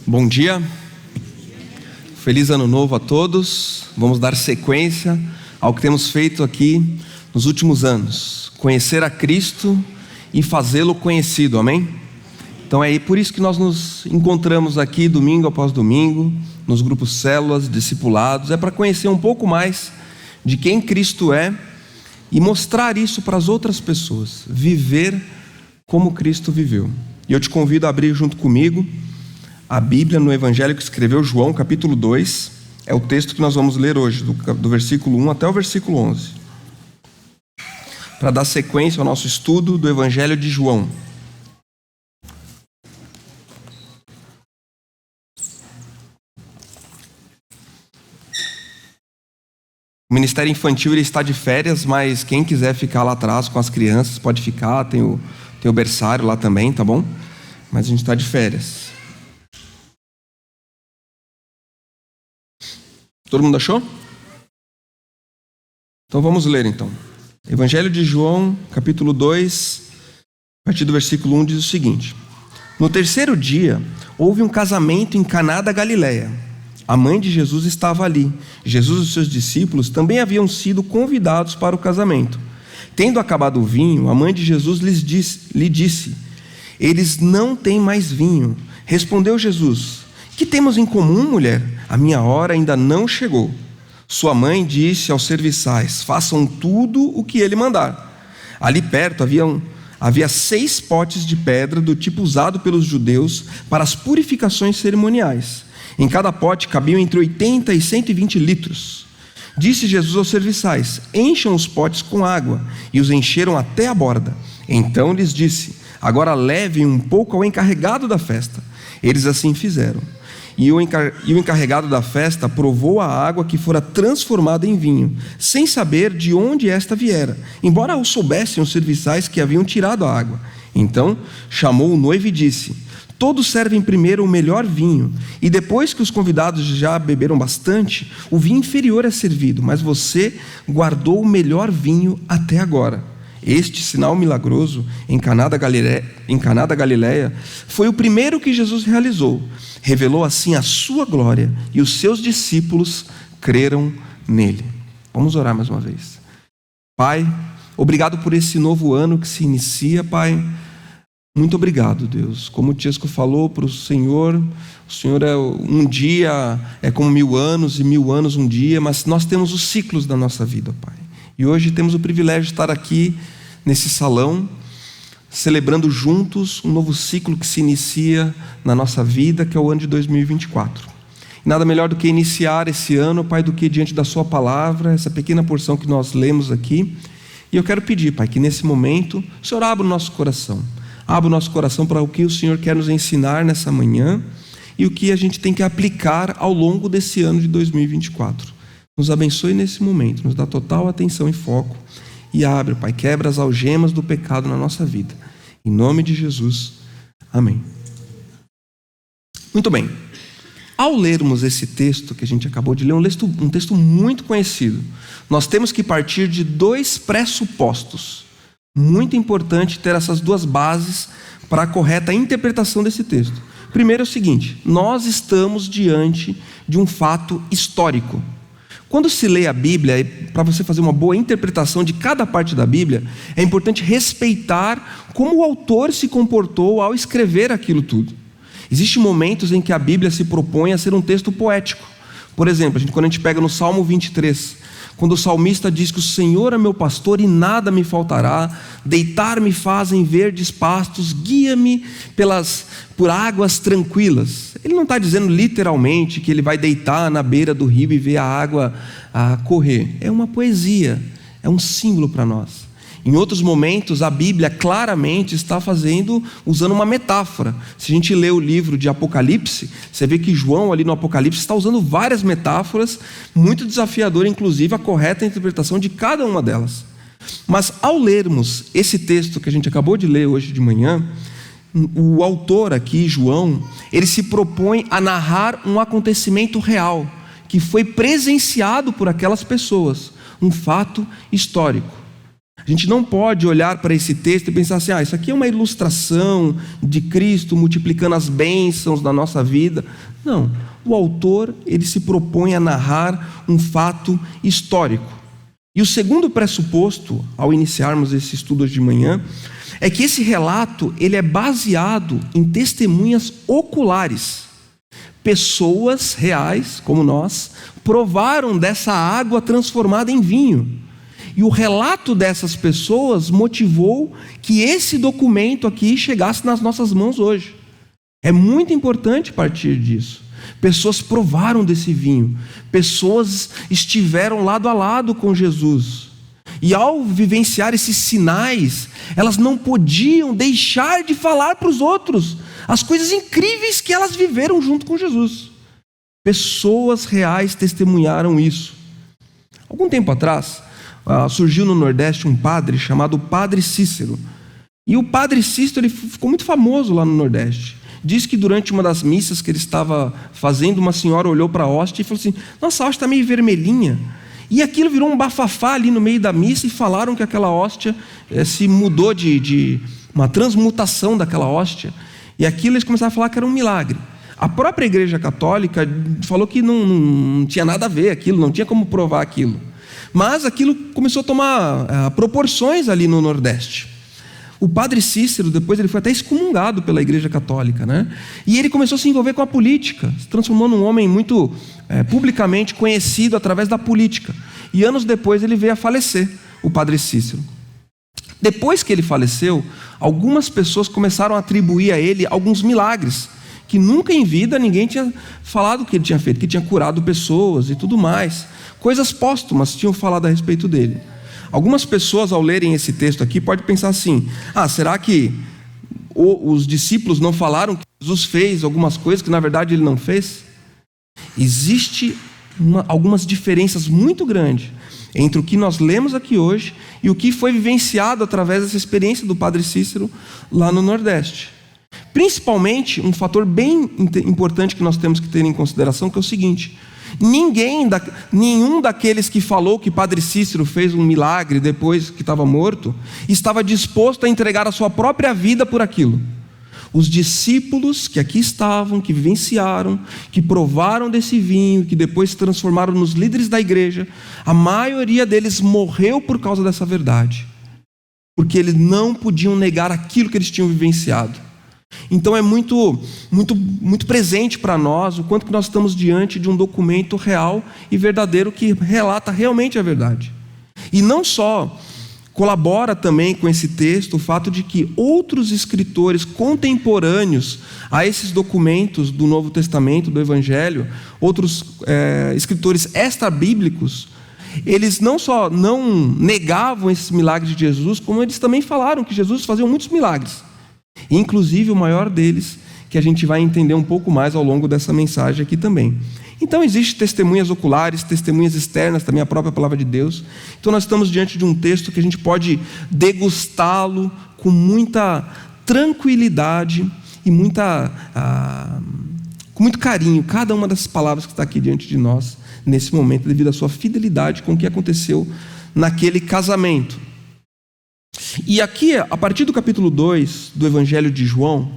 Bom dia, feliz ano novo a todos. Vamos dar sequência ao que temos feito aqui nos últimos anos: conhecer a Cristo e fazê-lo conhecido, amém? Então é por isso que nós nos encontramos aqui domingo após domingo, nos grupos células, discipulados. É para conhecer um pouco mais de quem Cristo é e mostrar isso para as outras pessoas, viver como Cristo viveu. E eu te convido a abrir junto comigo a Bíblia no Evangelho que escreveu João, capítulo 2, é o texto que nós vamos ler hoje, do versículo 1 até o versículo 11, para dar sequência ao nosso estudo do Evangelho de João. O Ministério Infantil ele está de férias, mas quem quiser ficar lá atrás com as crianças pode ficar, tem o berçário lá também, tá bom? Mas a gente está de férias. Todo mundo achou? Então vamos ler então. Evangelho de João, capítulo 2, a partir do versículo 1 diz o seguinte: No terceiro dia, houve um casamento em Caná da Galileia. A mãe de Jesus estava ali. Jesus e os seus discípulos também haviam sido convidados para o casamento. Tendo acabado o vinho, a mãe de Jesus lhe disse: Eles não têm mais vinho. Respondeu Jesus: Que temos em comum, mulher? A minha hora ainda não chegou. Sua mãe disse aos serviçais: Façam tudo o que ele mandar. Ali perto havia 6 potes de pedra do tipo usado pelos judeus para as purificações cerimoniais. Em cada pote cabiam entre 80 e 120 litros. Disse Jesus aos serviçais: Encham os potes com água. E os encheram até a borda. Então lhes disse: Agora levem um pouco ao encarregado da festa. Eles assim fizeram. E o encarregado da festa provou a água que fora transformada em vinho, sem saber de onde esta viera, embora o soubessem os serviçais que haviam tirado a água. Então chamou o noivo e disse: Todos servem primeiro o melhor vinho, e depois que os convidados já beberam bastante, o vinho inferior é servido, mas você guardou o melhor vinho até agora. Este sinal milagroso em Caná da Galileia foi o primeiro que Jesus realizou. Revelou assim a sua glória, e os seus discípulos creram nele. Vamos orar mais uma vez. Pai, obrigado por esse novo ano que se inicia, Pai. Muito obrigado, Deus. Como o Tiesco falou para o Senhor é um dia é como 1000 anos, e 1000 anos um dia, mas nós temos os ciclos da nossa vida, Pai. E hoje temos o privilégio de estar aqui nesse salão, celebrando juntos um novo ciclo que se inicia na nossa vida, que é o ano de 2024. E nada melhor do que iniciar esse ano, Pai, do que diante da sua palavra, essa pequena porção que nós lemos aqui. E eu quero pedir, Pai, que nesse momento o Senhor abra o nosso coração. Abra o nosso coração para o que o Senhor quer nos ensinar nessa manhã e o que a gente tem que aplicar ao longo desse ano de 2024. Nos abençoe nesse momento, nos dá total atenção e foco. E abre, Pai, quebra as algemas do pecado na nossa vida. Em nome de Jesus, amém. Muito bem. Ao lermos esse texto que a gente acabou de ler, um texto muito conhecido, nós temos que partir de 2 pressupostos. Muito importante ter essas 2 bases para a correta interpretação desse texto. Primeiro é o seguinte: nós estamos diante de um fato histórico. Quando se lê a Bíblia, para você fazer uma boa interpretação de cada parte da Bíblia, é importante respeitar como o autor se comportou ao escrever aquilo tudo. Existem momentos em que a Bíblia se propõe a ser um texto poético. Por exemplo, quando a gente pega no Salmo 23, quando o salmista diz que o Senhor é meu pastor e nada me faltará, deitar-me faz em verdes pastos, guia-me por águas tranquilas. Ele não está dizendo literalmente que ele vai deitar na beira do rio e ver a água correr. É uma poesia, é um símbolo para nós. Em outros momentos, a Bíblia claramente está usando uma metáfora. Se a gente lê o livro de Apocalipse, você vê que João ali no Apocalipse está usando várias metáforas, muito desafiador, inclusive, a correta interpretação de cada uma delas. Mas ao lermos esse texto que a gente acabou de ler hoje de manhã, o autor aqui, João, ele se propõe a narrar um acontecimento real, que foi presenciado por aquelas pessoas, um fato histórico. A gente não pode olhar para esse texto e pensar assim, isso aqui é uma ilustração de Cristo multiplicando as bênçãos da nossa vida. Não, o autor, ele se propõe a narrar um fato histórico. E o segundo pressuposto, ao iniciarmos esse estudo hoje de manhã, é que esse relato, ele é baseado em testemunhas oculares. Pessoas reais, como nós, provaram dessa água transformada em vinho. E o relato dessas pessoas motivou que esse documento aqui chegasse nas nossas mãos hoje. É muito importante partir disso. Pessoas provaram desse vinho. Pessoas estiveram lado a lado com Jesus. E ao vivenciar esses sinais, elas não podiam deixar de falar para os outros as coisas incríveis que elas viveram junto com Jesus. Pessoas reais testemunharam isso. Algum tempo atrás, surgiu no Nordeste um padre chamado Padre Cícero. E o Padre Cícero, ele ficou muito famoso lá no Nordeste. Diz que durante uma das missas que ele estava fazendo, uma senhora olhou para a hóstia e falou assim, nossa, a hóstia está meio vermelhinha. E aquilo virou um bafafá ali no meio da missa e falaram que aquela hóstia se mudou de uma transmutação daquela hóstia. E aquilo eles começaram a falar que era um milagre. A própria Igreja Católica falou que não tinha nada a ver aquilo, não tinha como provar aquilo. Mas aquilo começou a tomar proporções ali no Nordeste. O Padre Cícero, depois ele foi até excomungado pela Igreja Católica, né? E ele começou a se envolver com a política, se transformou num homem muito publicamente conhecido através da política. E anos depois ele veio a falecer, o Padre Cícero. Depois que ele faleceu, algumas pessoas começaram a atribuir a ele alguns milagres, que nunca em vida ninguém tinha falado que ele tinha feito, que tinha curado pessoas e tudo mais. Coisas póstumas tinham falado a respeito dele. Algumas pessoas, ao lerem esse texto aqui, podem pensar assim, será que os discípulos não falaram que Jesus fez algumas coisas que na verdade ele não fez? Existe algumas diferenças muito grandes entre o que nós lemos aqui hoje e o que foi vivenciado através dessa experiência do Padre Cícero lá no Nordeste. Principalmente, um fator bem importante que nós temos que ter em consideração, que é o seguinte: nenhum daqueles que falou que Padre Cícero fez um milagre depois que estava morto, estava disposto a entregar a sua própria vida por aquilo. Os discípulos que aqui estavam, que vivenciaram, que provaram desse vinho, que depois se transformaram nos líderes da igreja, a maioria deles morreu por causa dessa verdade, porque eles não podiam negar aquilo que eles tinham vivenciado. Então é muito presente para nós o quanto que nós estamos diante de um documento real e verdadeiro que relata realmente a verdade. E não só colabora também com esse texto o fato de que outros escritores contemporâneos a esses documentos do Novo Testamento, do Evangelho, outros escritores extra-bíblicos, eles não só não negavam esses milagres de Jesus, como eles também falaram que Jesus fazia muitos milagres. Inclusive o maior deles, que a gente vai entender um pouco mais ao longo dessa mensagem aqui também. Então existem testemunhas oculares, testemunhas externas, também a própria palavra de Deus. Então nós estamos diante de um texto que a gente pode degustá-lo com muita tranquilidade e com muito carinho, cada uma dessas palavras que está aqui diante de nós, nesse momento, devido à sua fidelidade com o que aconteceu naquele casamento. E aqui, a partir do capítulo 2 do Evangelho de João,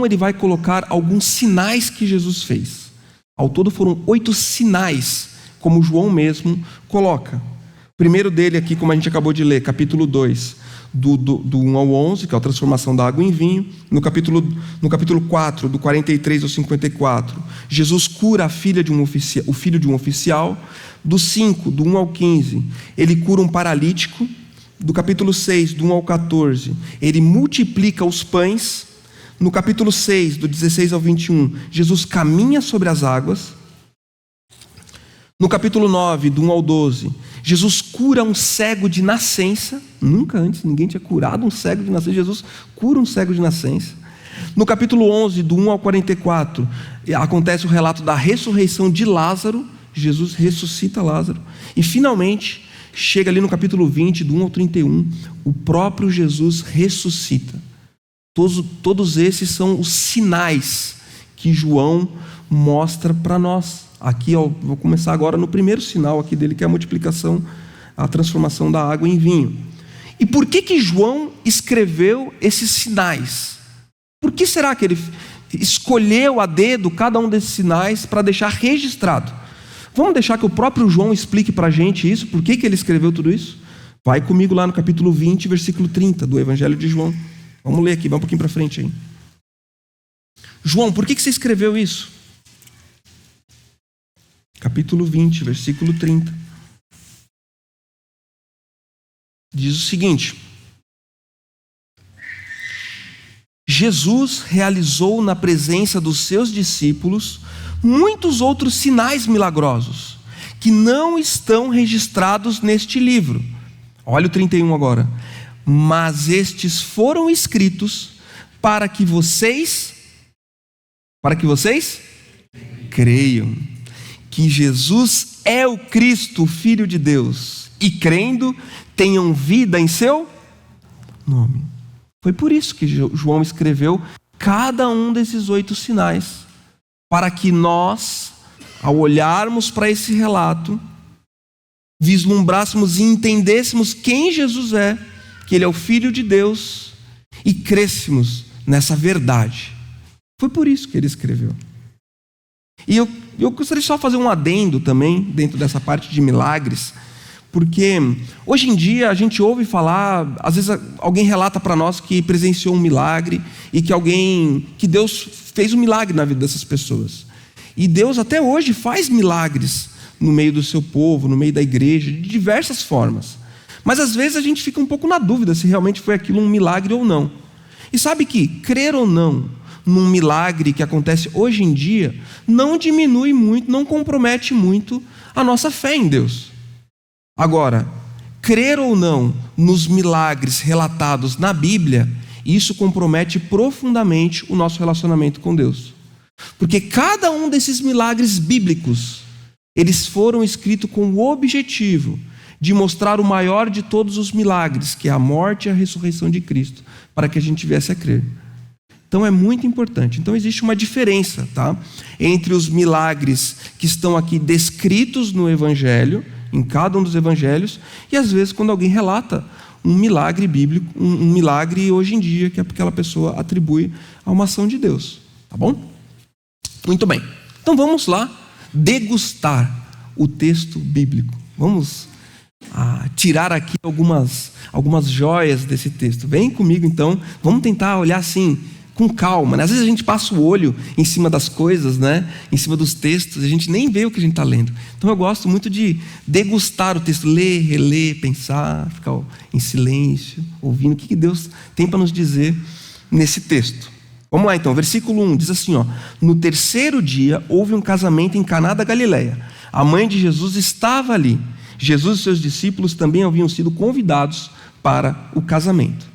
ele vai colocar alguns sinais que Jesus fez. Ao todo foram 8 sinais, como João mesmo coloca. O primeiro dele aqui, como a gente acabou de ler, capítulo 2, do 1 ao 11, que é a transformação da água em vinho. No capítulo 4, do 43 ao 54, Jesus cura o filho de um oficial. Do 5, do 1 ao 15, ele cura um paralítico. Do capítulo 6, do 1 ao 14, ele multiplica os pães. No capítulo 6, do 16 ao 21, Jesus caminha sobre as águas. No capítulo 9, do 1 ao 12, Jesus cura um cego de nascença. Nunca antes ninguém tinha curado um cego de nascença. Jesus cura um cego de nascença. No capítulo 11, do 1 ao 44, acontece o relato da ressurreição de Lázaro. Jesus ressuscita Lázaro. E finalmente, chega ali no capítulo 20, do 1 ao 31, o próprio Jesus ressuscita. Todos esses são os sinais que João mostra para nós. Aqui, vou começar agora no primeiro sinal aqui dele, que é a multiplicação, a transformação da água em vinho. E por que João escreveu esses sinais? Por que será que ele escolheu a dedo cada um desses sinais para deixar registrado? Vamos deixar que o próprio João explique para a gente isso, por que ele escreveu tudo isso? Vai comigo lá no capítulo 20, versículo 30 do Evangelho de João. Vamos ler aqui, vamos um pouquinho para frente aí. João, por que você escreveu isso? Capítulo 20, versículo 30. Diz o seguinte: Jesus realizou na presença dos seus discípulos muitos outros sinais milagrosos, que não estão registrados neste livro. Olha o 31 agora. Mas estes foram escritos para que vocês creiam que Jesus é o Cristo, o Filho de Deus, e crendo, tenham vida em seu nome. Foi por isso que João escreveu cada um desses 8 sinais, para que nós, ao olharmos para esse relato, vislumbrássemos e entendêssemos quem Jesus é, que Ele é o Filho de Deus, e crescêssemos nessa verdade. Foi por isso que ele escreveu. E eu gostaria só de fazer um adendo também, dentro dessa parte de milagres, porque hoje em dia a gente ouve falar, às vezes alguém relata para nós que presenciou um milagre, e que Deus fez um milagre na vida dessas pessoas. E Deus até hoje faz milagres no meio do seu povo, no meio da igreja, de diversas formas. Mas às vezes a gente fica um pouco na dúvida se realmente foi aquilo um milagre ou não. E sabe que crer ou não num milagre que acontece hoje em dia não diminui muito, não compromete muito a nossa fé em Deus. Agora, crer ou não nos milagres relatados na Bíblia, isso compromete profundamente o nosso relacionamento com Deus. Porque cada um desses milagres bíblicos, eles foram escritos com o objetivo de mostrar o maior de todos os milagres, que é a morte e a ressurreição de Cristo, para que a gente viesse a crer. Então é muito importante. Então existe uma diferença, tá? Entre os milagres que estão aqui descritos no Evangelho, em cada um dos Evangelhos, e às vezes quando alguém relata um milagre bíblico, um milagre hoje em dia que aquela pessoa atribui a uma ação de Deus. Tá bom? Muito bem. Então vamos lá degustar o texto bíblico. Vamos tirar aqui algumas joias desse texto. Vem comigo então, vamos tentar olhar assim, com calma, né? Às vezes a gente passa o olho em cima das coisas, né? Em cima dos textos, a gente nem vê o que a gente está lendo. Então eu gosto muito de degustar o texto, ler, reler, pensar, ficar em silêncio, ouvindo o que Deus tem para nos dizer nesse texto. Vamos lá então, versículo 1 diz assim, no 3º dia houve um casamento em Caná da Galileia. A mãe de Jesus estava ali. Jesus e seus discípulos também haviam sido convidados para o casamento.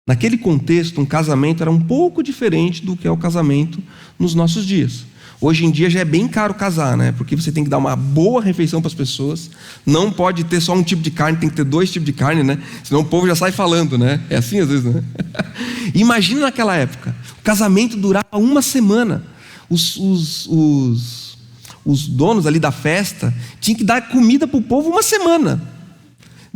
Naquele contexto, um casamento era um pouco diferente do que é o casamento nos nossos dias. Hoje em dia já é bem caro casar, né? Porque você tem que dar uma boa refeição para as pessoas. Não pode ter só um tipo de carne, tem que ter 2 tipos de carne, né? Senão o povo já sai falando, né? É assim às vezes, né? Imagina naquela época, o casamento durava 1 semana. Os donos ali da festa tinham que dar comida para o povo 1 semana.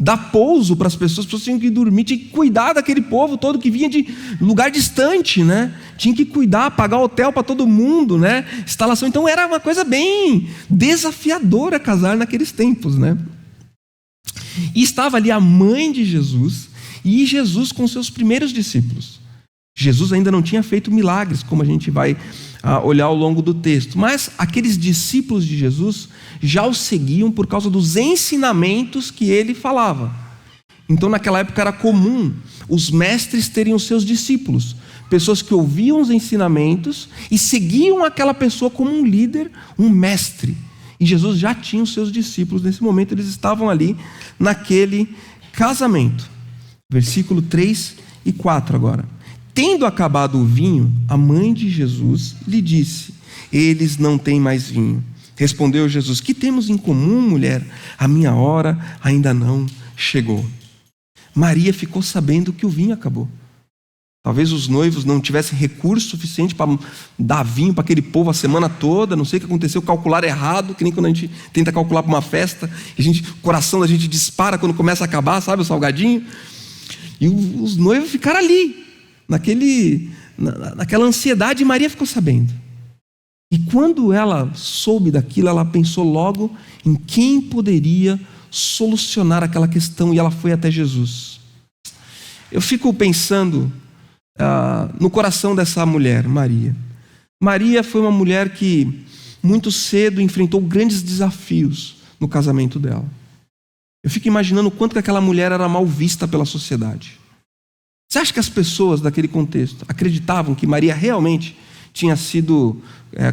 Dar pouso para as pessoas tinham que dormir, tinham que cuidar daquele povo todo que vinha de lugar distante, né? Tinha que cuidar, pagar hotel para todo mundo, né? Instalação. Então era uma coisa bem desafiadora casar naqueles tempos, né? E estava ali a mãe de Jesus e Jesus com seus primeiros discípulos. Jesus ainda não tinha feito milagres, como a gente vai olhar ao longo do texto. Mas aqueles discípulos de Jesus já o seguiam por causa dos ensinamentos que ele falava. Então naquela época era comum os mestres terem os seus discípulos. Pessoas que ouviam os ensinamentos e seguiam aquela pessoa como um líder, um mestre. E Jesus já tinha os seus discípulos. Nesse momento eles estavam ali naquele casamento. Versículo 3 e 4 agora. Tendo acabado o vinho, a mãe de Jesus lhe disse: eles não têm mais vinho. Respondeu Jesus: que temos em comum, mulher? A minha hora ainda não chegou. Maria ficou sabendo que o vinho acabou. Talvez os noivos não tivessem recurso suficiente para dar vinho para aquele povo a semana toda. Não sei o que aconteceu, calcular errado, que nem quando a gente tenta calcular para uma festa, o coração da gente dispara quando começa a acabar, sabe, o salgadinho. E os noivos ficaram ali, naquela ansiedade, e Maria ficou sabendo. E quando ela soube daquilo, ela pensou logo em quem poderia solucionar aquela questão, e ela foi até Jesus. Eu fico pensando no coração dessa mulher, Maria. Maria foi uma mulher que muito cedo enfrentou grandes desafios no casamento dela. Eu fico imaginando o quanto que aquela mulher era mal vista pela sociedade. Você acha que as pessoas daquele contexto acreditavam que Maria realmente tinha sido,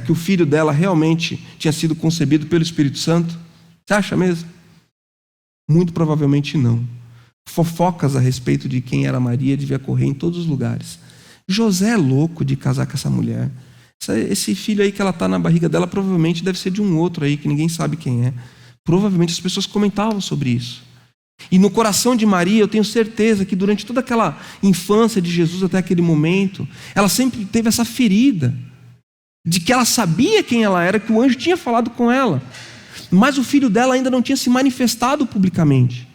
que o filho dela realmente tinha sido concebido pelo Espírito Santo? Você acha mesmo? Muito provavelmente não. Fofocas a respeito de quem era Maria devia correr em todos os lugares. José é louco de casar com essa mulher. Esse filho aí que ela está na barriga dela provavelmente deve ser de um outro aí que ninguém sabe quem é. Provavelmente as pessoas comentavam sobre isso. E no coração de Maria, eu tenho certeza que durante toda aquela infância de Jesus até aquele momento, ela sempre teve essa ferida de que ela sabia quem ela era, que o anjo tinha falado com ela, mas o filho dela ainda não tinha se manifestado publicamente.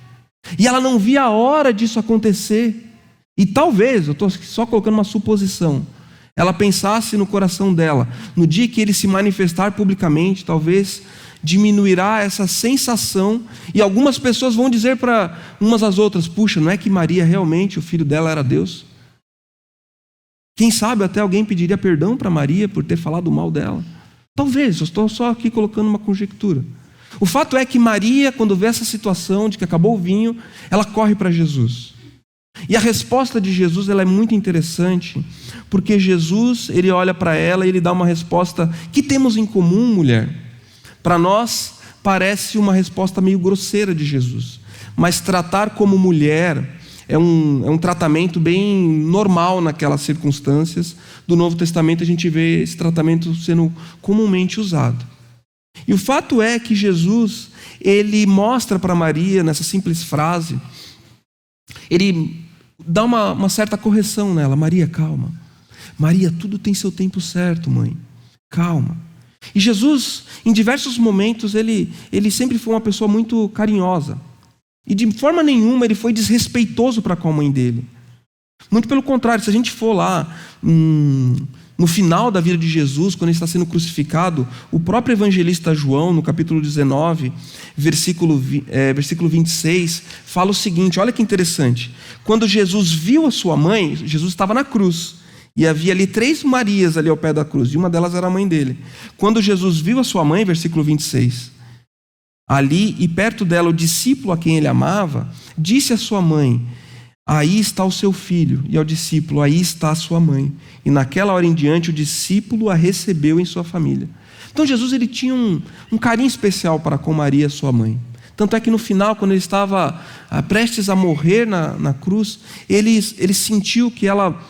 E ela não via a hora disso acontecer. E talvez, eu estou só colocando uma suposição, ela pensasse no coração dela, no dia que ele se manifestar publicamente, talvez diminuirá essa sensação, e algumas pessoas vão dizer para umas às outras: puxa, não é que Maria realmente, o filho dela era Deus? Quem sabe até alguém pediria perdão para Maria por ter falado mal dela. Talvez, eu estou só aqui colocando uma conjectura. O fato é que Maria, quando vê essa situação de que acabou o vinho, ela corre para Jesus. E a resposta de Jesus, ela é muito interessante, porque Jesus, ele olha para ela e ele dá uma resposta: que temos em comum, mulher? Para nós, parece uma resposta meio grosseira de Jesus, mas tratar como mulher é um tratamento bem normal naquelas circunstâncias. Do Novo Testamento a gente vê esse tratamento sendo comumente usado. E o fato é que Jesus, ele mostra para Maria, nessa simples frase, ele dá uma certa correção nela: Maria, calma. Maria, tudo tem seu tempo certo, mãe. Calma. E Jesus, em diversos momentos, ele sempre foi uma pessoa muito carinhosa. E de forma nenhuma ele foi desrespeitoso para com a mãe dele. Muito pelo contrário, se a gente for lá no final da vida de Jesus, quando ele está sendo crucificado, o próprio evangelista João, no capítulo 19, versículo 26, fala o seguinte: olha que interessante. Quando Jesus viu a sua mãe, Jesus estava na cruz. E havia ali 3 Marias ali ao pé da cruz, e uma delas era a mãe dele. Quando Jesus viu a sua mãe, versículo 26, ali e perto dela o discípulo a quem ele amava, disse à sua mãe: aí está o seu filho. E ao discípulo: aí está a sua mãe. E naquela hora em diante o discípulo a recebeu em sua família. Então Jesus, ele tinha um carinho especial para com Maria, sua mãe. Tanto é que no final, quando ele estava prestes a morrer na cruz, ele sentiu que ela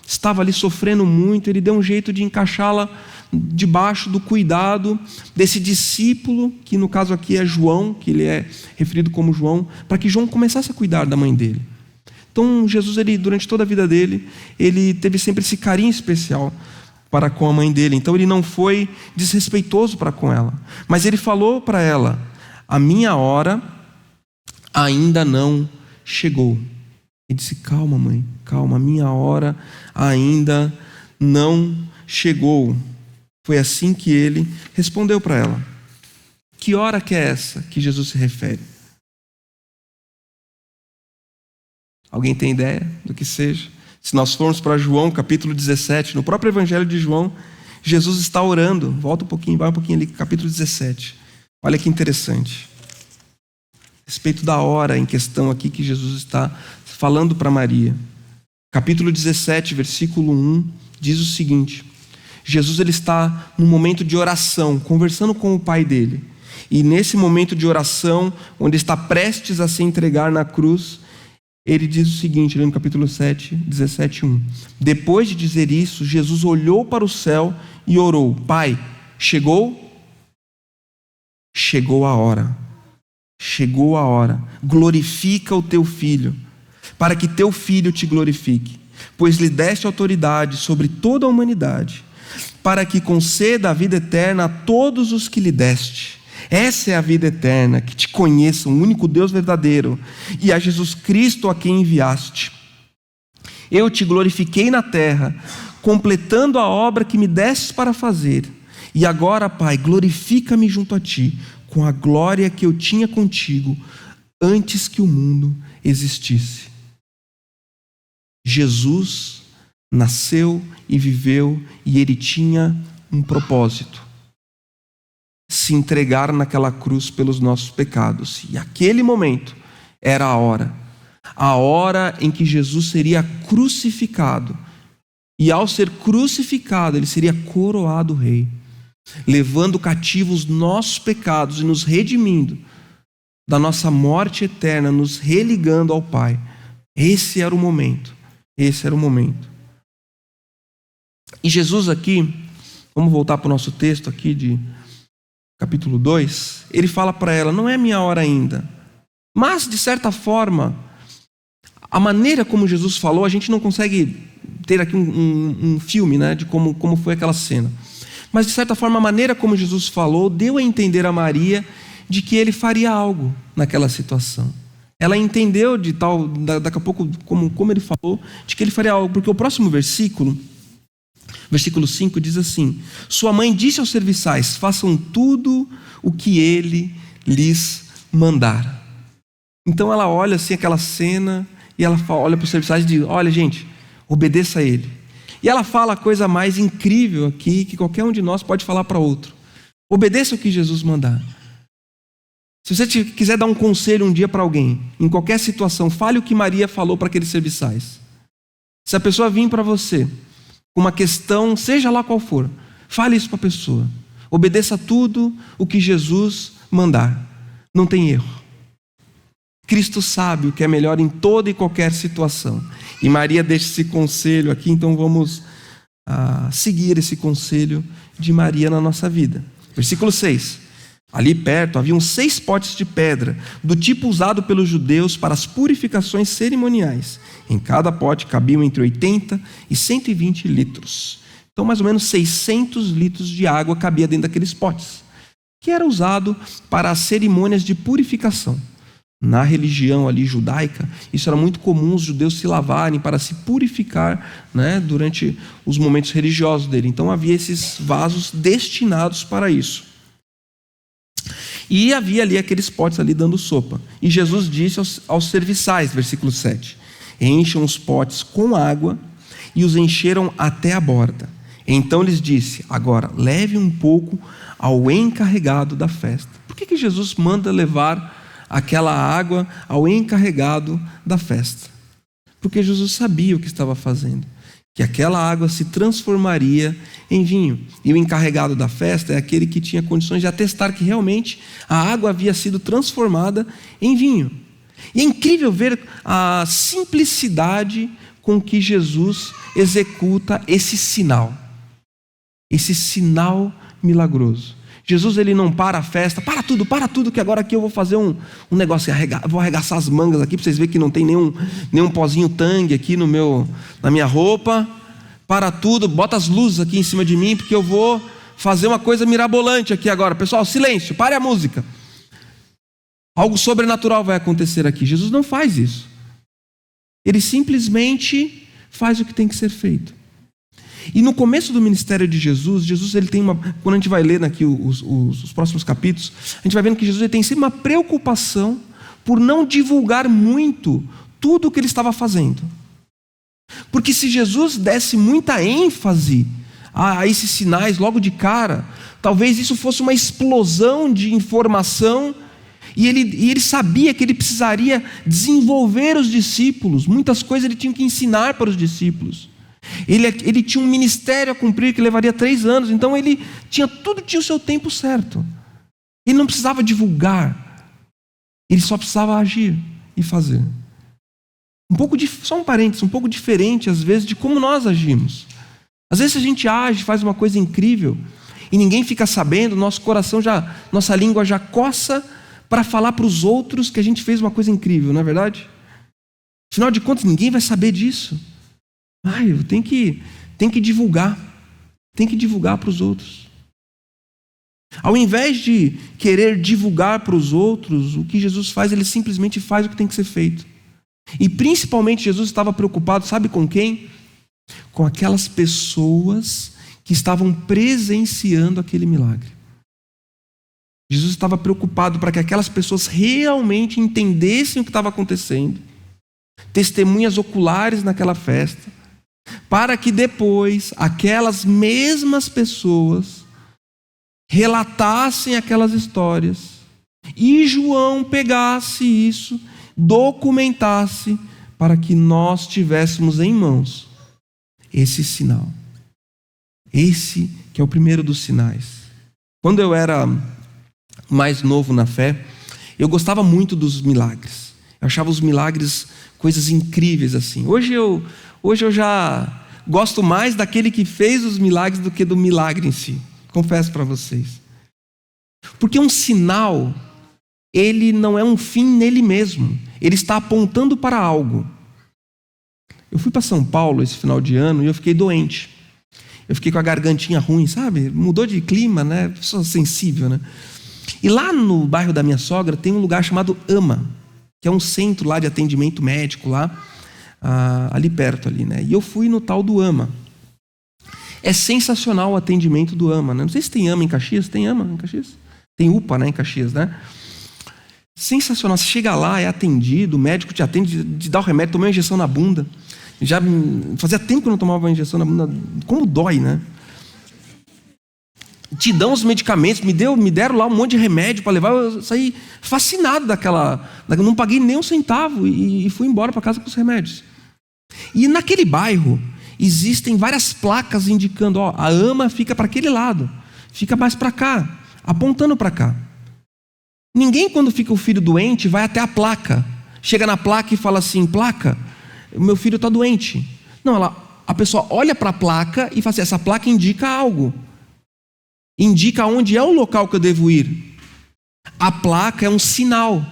estava ali sofrendo muito. Ele deu um jeito de encaixá-la debaixo do cuidado desse discípulo, que no caso aqui é João, que ele é referido como João, para que João começasse a cuidar da mãe dele. Então Jesus, ele, durante toda a vida dele, ele teve sempre esse carinho especial para com a mãe dele. Então ele não foi desrespeitoso para com ela, mas ele falou para ela: a minha hora ainda não chegou. Ele disse: calma, mãe, calma, a minha hora ainda não chegou. Foi assim que ele respondeu para ela. Que hora que é essa que Jesus se refere? Alguém tem ideia do que seja? Se nós formos para João capítulo 17, no próprio evangelho de João, Jesus está orando. Volta um pouquinho, vai um pouquinho ali, capítulo 17. Olha que interessante. A respeito da hora em questão aqui que Jesus está falando para Maria. Capítulo 17, versículo 1, diz o seguinte: Jesus, ele está num momento de oração, conversando com o pai dele. E nesse momento de oração, onde está prestes a se entregar na cruz, ele diz o seguinte, ali no capítulo 7, 17, 1. Depois de dizer isso, Jesus olhou para o céu e orou: Pai, chegou? Chegou a hora. Chegou a hora. Glorifica o teu filho, para que teu filho te glorifique, pois lhe deste autoridade sobre toda a humanidade, para que conceda a vida eterna a todos os que lhe deste. Essa é a vida eterna, que te conheçam, o único Deus verdadeiro, e a Jesus Cristo a quem enviaste. Eu te glorifiquei na terra, completando a obra que me destes para fazer. E agora, Pai, glorifica-me junto a ti, com a glória que eu tinha contigo antes que o mundo existisse. Jesus nasceu e viveu, e ele tinha um propósito: se entregar naquela cruz pelos nossos pecados. E aquele momento era a hora em que Jesus seria crucificado. E ao ser crucificado, ele seria coroado rei, levando cativos os nossos pecados e nos redimindo da nossa morte eterna, nos religando ao Pai. Esse era o momento. E Jesus aqui, vamos voltar para o nosso texto aqui de capítulo 2, ele fala para ela: não é minha hora ainda. Mas, de certa forma, a maneira como Jesus falou, a gente não consegue ter aqui um filme, né, de como foi aquela cena. Mas, de certa forma, a maneira como Jesus falou deu a entender a Maria de que ele faria algo naquela situação. Ela entendeu daqui a pouco, como ele falou, de que ele faria algo. Porque o próximo versículo 5 diz assim: sua mãe disse aos serviçais: façam tudo o que ele lhes mandar. Então ela olha assim aquela cena e ela olha para os serviçais e diz: olha, gente, obedeça a ele. E ela fala a coisa mais incrível aqui que qualquer um de nós pode falar para outro: obedeça o que Jesus mandar. Se você quiser dar um conselho um dia para alguém, em qualquer situação, fale o que Maria falou para aqueles serviçais. Se a pessoa vir para você com uma questão, seja lá qual for, fale isso para a pessoa. Obedeça tudo o que Jesus mandar. Não tem erro. Cristo sabe o que é melhor em toda e qualquer situação. E Maria deixa esse conselho aqui, então vamos seguir esse conselho de Maria na nossa vida. Versículo 6. Ali perto haviam 6 potes de pedra, do tipo usado pelos judeus para as purificações cerimoniais. Em cada pote cabiam entre 80 e 120 litros. Então, mais ou menos 600 litros de água cabia dentro daqueles potes, que era usado para as cerimônias de purificação. Na religião ali judaica, isso era muito comum, os judeus se lavarem para se purificar, né, durante os momentos religiosos dele. Então havia esses vasos destinados para isso. E havia ali aqueles potes ali dando sopa. E Jesus disse aos serviçais, versículo 7, encham os potes com água, e os encheram até a borda. Então lhes disse: agora leve um pouco ao encarregado da festa. Por que Jesus manda levar aquela água ao encarregado da festa? Porque Jesus sabia o que estava fazendo, que aquela água se transformaria em vinho. E o encarregado da festa é aquele que tinha condições de atestar que realmente a água havia sido transformada em vinho. E é incrível ver a simplicidade com que Jesus executa esse sinal milagroso. Jesus, ele não para a festa: para tudo, que agora aqui eu vou fazer um negócio, vou arregaçar as mangas aqui para vocês verem que não tem nenhum pozinho tangue aqui na minha roupa. Para tudo, bota as luzes aqui em cima de mim, porque eu vou fazer uma coisa mirabolante aqui agora. Pessoal, silêncio, pare a música. Algo sobrenatural vai acontecer aqui. Jesus não faz isso. Ele simplesmente faz o que tem que ser feito. E no começo do ministério de Jesus ele tem quando a gente vai ler aqui os próximos capítulos, a gente vai vendo que Jesus ele tem sempre uma preocupação por não divulgar muito tudo o que ele estava fazendo. Porque se Jesus desse muita ênfase a esses sinais logo de cara, talvez isso fosse uma explosão de informação, e ele sabia que ele precisaria desenvolver os discípulos. Muitas coisas ele tinha que ensinar para os discípulos. Ele tinha um ministério a cumprir que levaria 3 anos, então tudo tinha o seu tempo certo. Ele não precisava divulgar, ele só precisava agir e fazer. Só um parênteses, um pouco diferente às vezes de como nós agimos. Às vezes a gente age, faz uma coisa incrível e ninguém fica sabendo, nossa língua já coça para falar para os outros que a gente fez uma coisa incrível, não é verdade? Afinal de contas, ninguém vai saber disso. Eu tenho que divulgar. Tem que divulgar para os outros. Ao invés de querer divulgar para os outros, o que Jesus faz, ele simplesmente faz o que tem que ser feito. E principalmente Jesus estava preocupado, sabe com quem? Com aquelas pessoas que estavam presenciando aquele milagre. Jesus estava preocupado para que aquelas pessoas realmente entendessem o que estava acontecendo, testemunhas oculares naquela festa, para que depois aquelas mesmas pessoas relatassem aquelas histórias e João pegasse isso, documentasse, para que nós tivéssemos em mãos esse sinal. Esse que é o primeiro dos sinais. Quando eu era mais novo na fé, eu gostava muito dos milagres. Eu achava os milagres coisas incríveis assim. Hoje eu já gosto mais daquele que fez os milagres do que do milagre em si. Confesso para vocês. Porque um sinal, ele não é um fim nele mesmo. Ele está apontando para algo. Eu fui para São Paulo esse final de ano e eu fiquei doente. Eu fiquei com a gargantinha ruim, sabe? Mudou de clima, né? Pessoa sensível, né? E lá no bairro da minha sogra tem um lugar chamado AMA, que é um centro lá de atendimento médico lá, ali perto ali, né? E eu fui no tal do AMA. É sensacional o atendimento do AMA, né? Não sei se tem AMA em Caxias. Tem AMA em Caxias? Tem UPA, né, em Caxias, né? Sensacional. Você chega lá, é atendido, o médico te atende, te dá o remédio, tomei uma injeção na bunda. Já fazia tempo que eu não tomava uma injeção na bunda. Como dói, né? Te dão os medicamentos, me deram lá um monte de remédio para levar. Eu saí fascinado daquela. Não paguei nem um centavo e fui embora para casa com os remédios. E naquele bairro existem várias placas indicando: ó, a AMA fica para aquele lado, fica mais para cá, apontando para cá. Ninguém, quando fica o filho doente, vai até a placa, chega na placa e fala assim: placa, o meu filho está doente. Não, a pessoa olha para a placa e fala assim: essa placa indica algo. Indica onde é o local que eu devo ir. A placa é um sinal.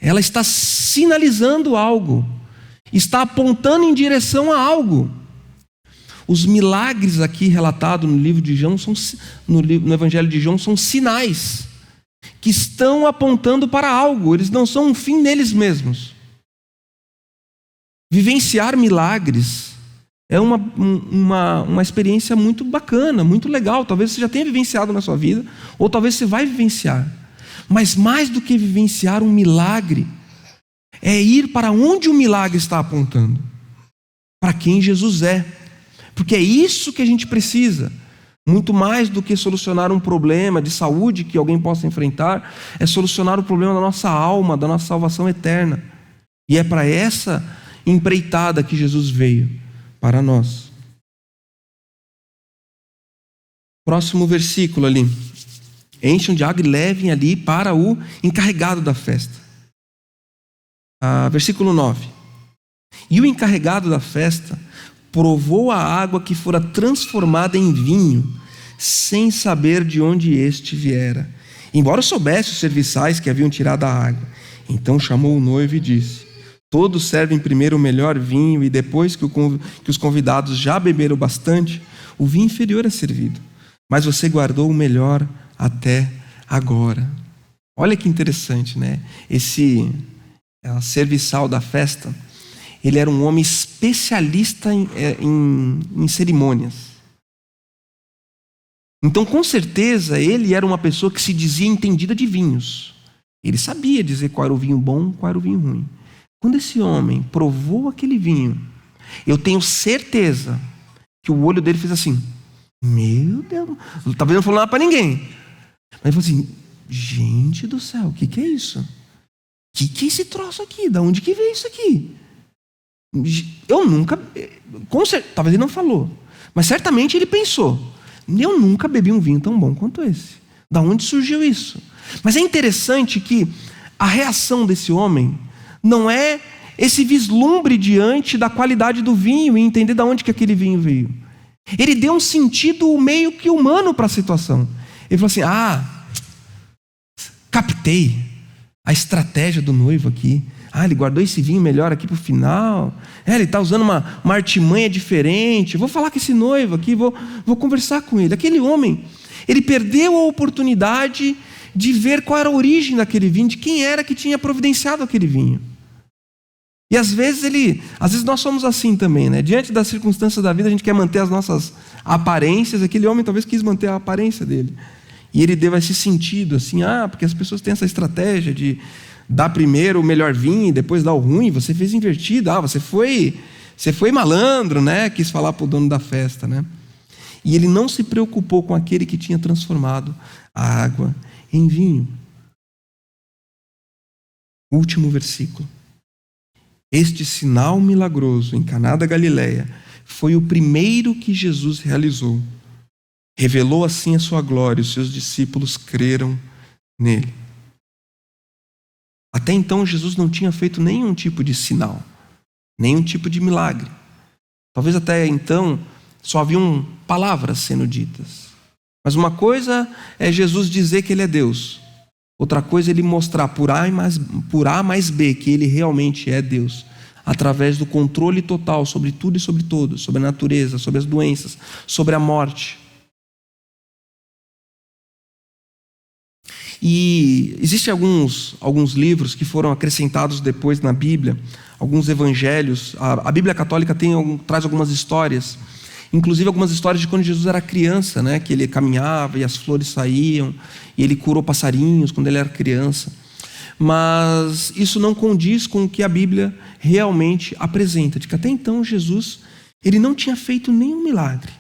Ela está sinalizando algo. Está apontando em direção a algo. Os milagres aqui relatados no livro de João, no Evangelho de João, são sinais que estão apontando para algo. Eles não são um fim neles mesmos. Vivenciar milagres é uma experiência muito bacana, muito legal. Talvez você já tenha vivenciado na sua vida, ou talvez você vai vivenciar. Mas mais do que vivenciar um milagre, é ir para onde o milagre está apontando. Para quem Jesus é. Porque é isso que a gente precisa. Muito mais do que solucionar um problema de saúde que alguém possa enfrentar, é solucionar o problema da nossa alma, da nossa salvação eterna. E é para essa empreitada que Jesus veio para nós. Próximo versículo ali. Enchem de água e levem ali para o encarregado da festa. Versículo 9. E o encarregado da festa provou a água que fora transformada em vinho, sem saber de onde este viera, embora soubesse os serviçais que haviam tirado a água. Então chamou o noivo e disse: todos servem primeiro o melhor vinho, e depois que os convidados já beberam bastante, o vinho inferior é servido. Mas você guardou o melhor até agora. Olha que interessante, né? Esse serviçal da festa, ele era um homem especialista em cerimônias. Então, com certeza, ele era uma pessoa que se dizia entendida de vinhos. Ele sabia dizer qual era o vinho bom, qual era o vinho ruim. Quando esse homem provou aquele vinho, eu tenho certeza que o olho dele fez assim: meu Deus, talvez não falou nada para ninguém, mas ele falou assim: gente do céu, o que é isso? O que é esse troço aqui? Da onde que veio isso aqui? Eu nunca, talvez ele não falou, mas certamente ele pensou: eu nunca bebi um vinho tão bom quanto esse. Da onde surgiu isso? Mas é interessante que a reação desse homem não é esse vislumbre diante da qualidade do vinho e entender de onde que aquele vinho veio. Ele deu um sentido meio que humano para a situação. Ele falou assim: captei a estratégia do noivo aqui. Ele guardou esse vinho melhor aqui para o final. Ele está usando uma artimanha diferente. Vou falar com esse noivo aqui, vou conversar com ele. Aquele homem, ele perdeu a oportunidade de ver qual era a origem daquele vinho, de quem era que tinha providenciado aquele vinho. E às vezes nós somos assim também, né? Diante das circunstâncias da vida, a gente quer manter as nossas aparências. Aquele homem talvez quis manter a aparência dele. E ele deu esse sentido, assim, porque as pessoas têm essa estratégia de dar primeiro o melhor vinho e depois dar o ruim. Você fez invertido, você foi malandro, né? Quis falar para o dono da festa, né? E ele não se preocupou com aquele que tinha transformado a água em vinho. Último versículo. Este sinal milagroso em Caná da Galileia foi o primeiro que Jesus realizou. Revelou assim a sua glória, os seus discípulos creram nele. Até então Jesus não tinha feito nenhum tipo de sinal, nenhum tipo de milagre. Talvez até então só haviam palavras sendo ditas. Mas uma coisa é Jesus dizer que ele é Deus. Outra coisa é ele mostrar por A mais B que ele realmente é Deus, através do controle total sobre tudo e sobre todos, sobre a natureza, sobre as doenças, sobre a morte. E existem alguns livros que foram acrescentados depois na Bíblia, alguns evangelhos. A Bíblia Católica traz algumas histórias, inclusive algumas histórias de quando Jesus era criança, né? Que ele caminhava e as flores saíam, e ele curou passarinhos quando ele era criança. Mas isso não condiz com o que a Bíblia realmente apresenta, de que até então Jesus ele não tinha feito nenhum milagre.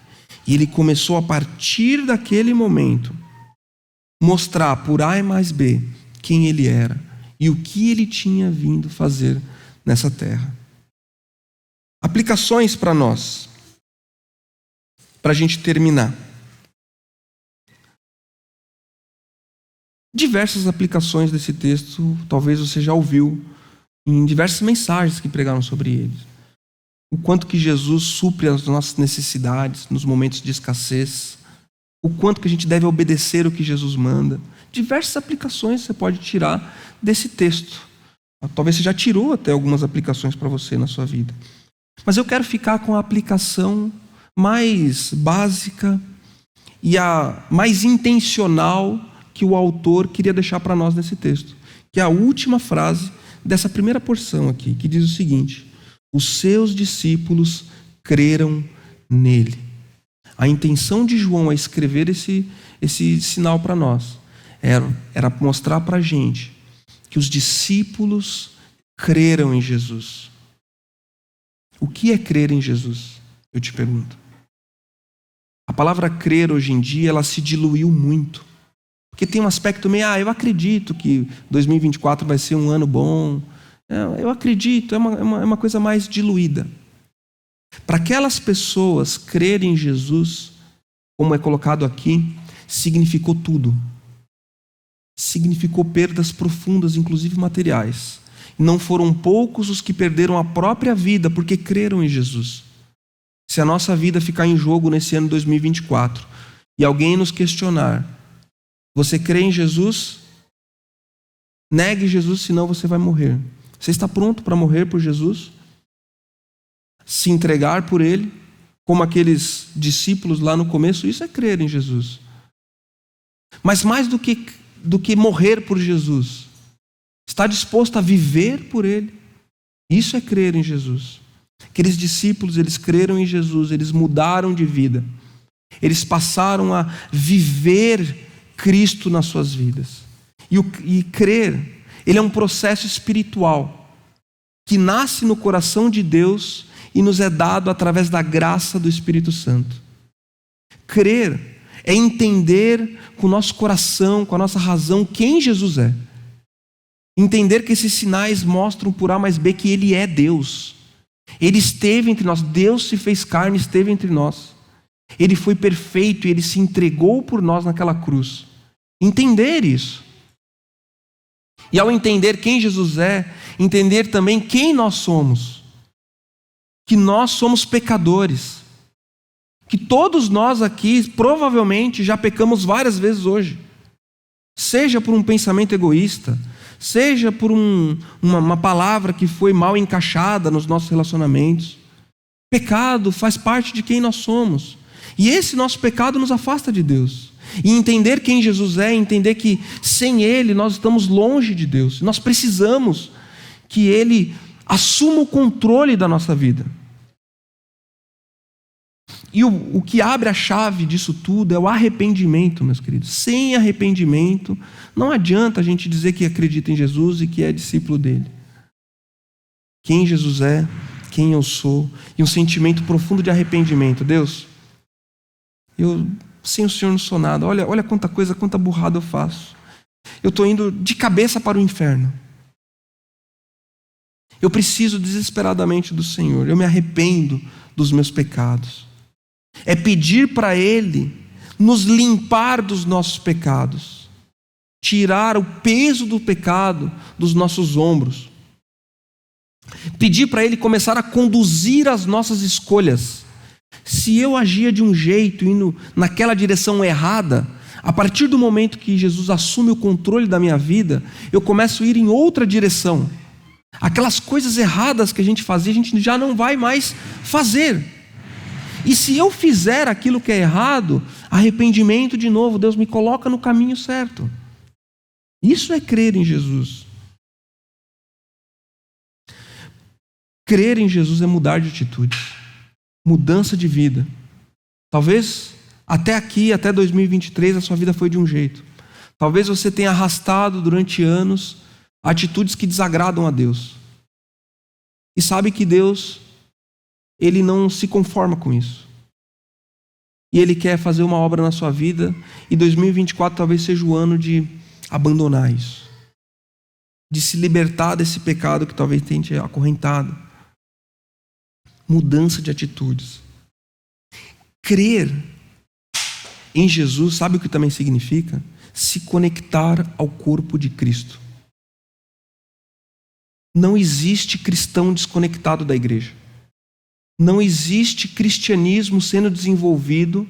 E ele começou a partir daquele momento mostrar por A mais B quem ele era e o que ele tinha vindo fazer nessa terra. Aplicações para nós, para a gente terminar. Diversas aplicações desse texto, talvez você já ouviu em diversas mensagens que pregaram sobre ele. O quanto que Jesus supre as nossas necessidades nos momentos de escassez. O quanto que a gente deve obedecer o que Jesus manda. Diversas aplicações você pode tirar desse texto. Talvez você já tirou até algumas aplicações para você na sua vida. Mas eu quero ficar com a aplicação mais básica e a mais intencional que o autor queria deixar para nós nesse texto, que é a última frase dessa primeira porção aqui, que diz o seguinte: os seus discípulos creram nele. A intenção de João a escrever esse sinal para nós era mostrar para a gente que os discípulos creram em Jesus. O que é crer em Jesus? Eu te pergunto. A palavra crer hoje em dia ela se diluiu muito. Porque tem um aspecto meio, eu acredito que 2024 vai ser um ano bom. Eu acredito, é uma coisa mais diluída. Para aquelas pessoas crerem em Jesus, como é colocado aqui, significou tudo. Significou perdas profundas, inclusive materiais. Não foram poucos os que perderam a própria vida porque creram em Jesus. Se a nossa vida ficar em jogo nesse ano 2024 e alguém nos questionar, você crê em Jesus? Negue Jesus, senão você vai morrer. Você está pronto para morrer por Jesus? Se entregar por ele, como aqueles discípulos lá no começo? Isso é crer em Jesus. Mas mais do que morrer por Jesus, está disposto a viver por ele? Isso é crer em Jesus. Aqueles discípulos, eles creram em Jesus, eles mudaram de vida. Eles passaram a viver Cristo nas suas vidas. E crer, ele é um processo espiritual que nasce no coração de Deus e nos é dado através da graça do Espírito Santo. Crer é entender com o nosso coração, com a nossa razão, quem Jesus é. Entender que esses sinais mostram por A mais B que Ele é Deus. Ele esteve entre nós, Deus se fez carne e esteve entre nós. Ele foi perfeito e Ele se entregou por nós naquela cruz. Entender isso. E ao entender quem Jesus é, entender também quem nós somos. Que nós somos pecadores. Que todos nós aqui provavelmente já pecamos várias vezes hoje. Seja por um pensamento egoísta, seja por uma palavra que foi mal encaixada nos nossos relacionamentos. Pecado faz parte de quem nós somos. E esse nosso pecado nos afasta de Deus. E entender quem Jesus é, entender que sem Ele nós estamos longe de Deus. Nós precisamos que Ele assuma o controle da nossa vida. E o que abre a chave disso tudo é o arrependimento, meus queridos. Sem arrependimento, não adianta a gente dizer que acredita em Jesus e que é discípulo dele. Quem Jesus é, quem eu sou, e um sentimento profundo de arrependimento. Deus, eu sem o Senhor não sou nada. Olha quanta coisa, quanta burrada eu faço. Eu estou indo de cabeça para o inferno. Eu preciso desesperadamente do Senhor. Eu me arrependo dos meus pecados. É pedir para Ele nos limpar dos nossos pecados, tirar o peso do pecado dos nossos ombros, pedir para Ele começar a conduzir as nossas escolhas. Se eu agia de um jeito, indo naquela direção errada, a partir do momento que Jesus assume o controle da minha vida, eu começo a ir em outra direção. Aquelas coisas erradas que a gente fazia, a gente já não vai mais fazer. E se eu fizer aquilo que é errado, arrependimento de novo, Deus me coloca no caminho certo. Isso é crer em Jesus. Crer em Jesus é mudar de atitude, mudança de vida. Talvez até aqui, até 2023, a sua vida foi de um jeito. Talvez você tenha arrastado durante anos atitudes que desagradam a Deus. E sabe que Deus, Ele não se conforma com isso. E Ele quer fazer uma obra na sua vida, e 2024 talvez seja o ano de abandonar isso. De se libertar desse pecado que talvez tenha te acorrentado. Mudança de atitudes. Crer em Jesus, sabe o que também significa? Se conectar ao corpo de Cristo. Não existe cristão desconectado da igreja. Não existe cristianismo sendo desenvolvido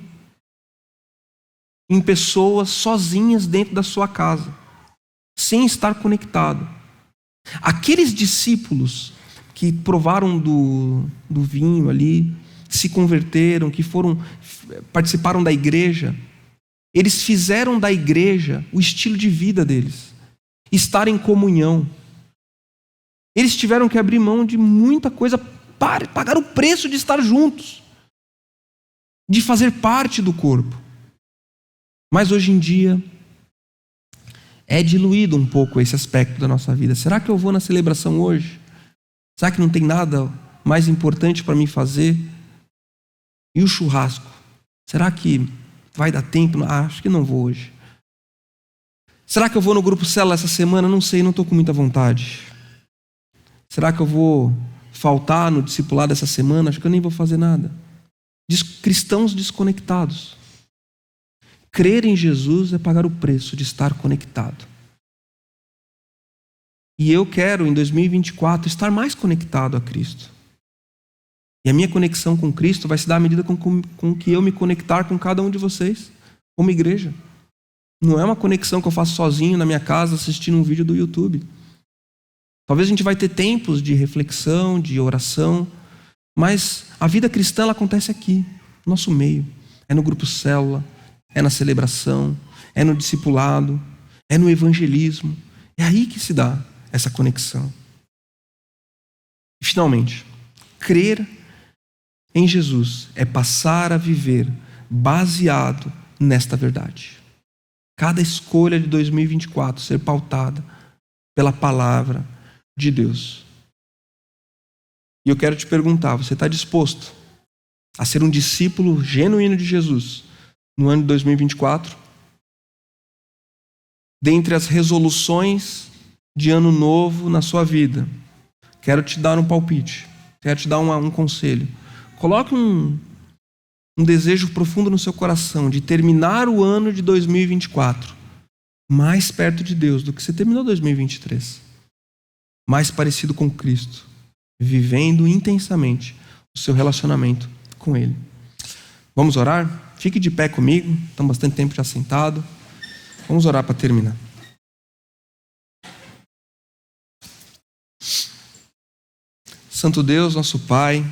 em pessoas sozinhas dentro da sua casa, sem estar conectado. Aqueles discípulos que provaram do vinho ali, se converteram, que participaram da igreja, eles fizeram da igreja o estilo de vida deles, estar em comunhão. Eles tiveram que abrir mão de muita coisa, pagar o preço de estar juntos, de fazer parte do corpo. Mas hoje em dia é diluído um pouco esse aspecto da nossa vida. Será que eu vou na celebração hoje? Será que não tem nada mais importante para mim fazer? E o churrasco? Será que vai dar tempo? Acho que não vou hoje. Será que eu vou no grupo Célula essa semana? Não sei, não estou com muita vontade. Será que eu vou faltar no discipulado essa semana? Acho que eu nem vou fazer nada. Cristãos desconectados. Crer em Jesus é pagar o preço de estar conectado. E eu quero, em 2024, estar mais conectado a Cristo. E a minha conexão com Cristo vai se dar à medida com que eu me conectar com cada um de vocês, como igreja. Não é uma conexão que eu faço sozinho na minha casa assistindo um vídeo do YouTube. Talvez a gente vai ter tempos de reflexão, de oração, mas a vida cristã ela acontece aqui, no nosso meio. É no grupo Célula, é na celebração, é no discipulado, é no evangelismo. É aí que se dá essa conexão. E finalmente, crer em Jesus é passar a viver baseado nesta verdade. Cada escolha de 2024 ser pautada pela palavra de Deus. E eu quero te perguntar, você está disposto a ser um discípulo genuíno de Jesus no ano de 2024? Dentre as resoluções de ano novo na sua vida, quero te dar um palpite, quero te dar um conselho. Coloque um desejo profundo no seu coração de terminar o ano de 2024 mais perto de Deus do que você terminou 2023. Mais parecido com Cristo, vivendo intensamente o seu relacionamento com Ele. Vamos orar? Fique de pé comigo, estamos bastante tempo já sentado. Vamos orar para terminar. Santo Deus, nosso Pai,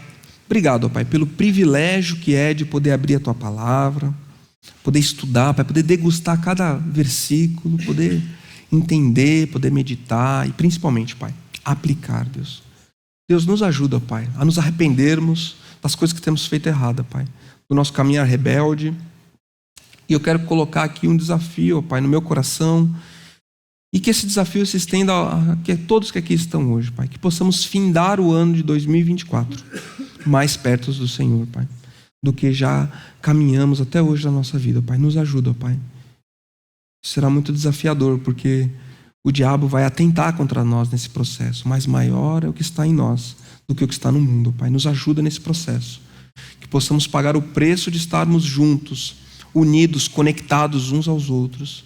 obrigado, ó Pai, pelo privilégio que é de poder abrir a Tua palavra, poder estudar, Pai, poder degustar cada versículo, poder entender, poder meditar e principalmente, Pai, aplicar, Deus. Deus, nos ajuda, Pai, a nos arrependermos das coisas que temos feito errada, Pai, do nosso caminhar rebelde. E eu quero colocar aqui um desafio, Pai, no meu coração, e que esse desafio se estenda a todos que aqui estão hoje, Pai, que possamos findar o ano de 2024 mais perto do Senhor, Pai, do que já caminhamos até hoje na nossa vida, Pai. Nos ajuda, Pai. Será muito desafiador, porque o diabo vai atentar contra nós nesse processo, mas maior é o que está em nós do que o que está no mundo, Pai. Nos ajuda nesse processo, que possamos pagar o preço de estarmos juntos, unidos, conectados uns aos outros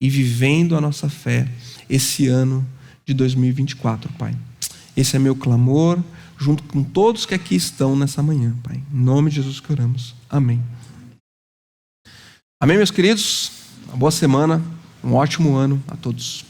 e vivendo a nossa fé esse ano de 2024, Pai. Esse é meu clamor, junto com todos que aqui estão nessa manhã, Pai. Em nome de Jesus que oramos. Amém. Amém, meus queridos? Uma boa semana, um ótimo ano a todos.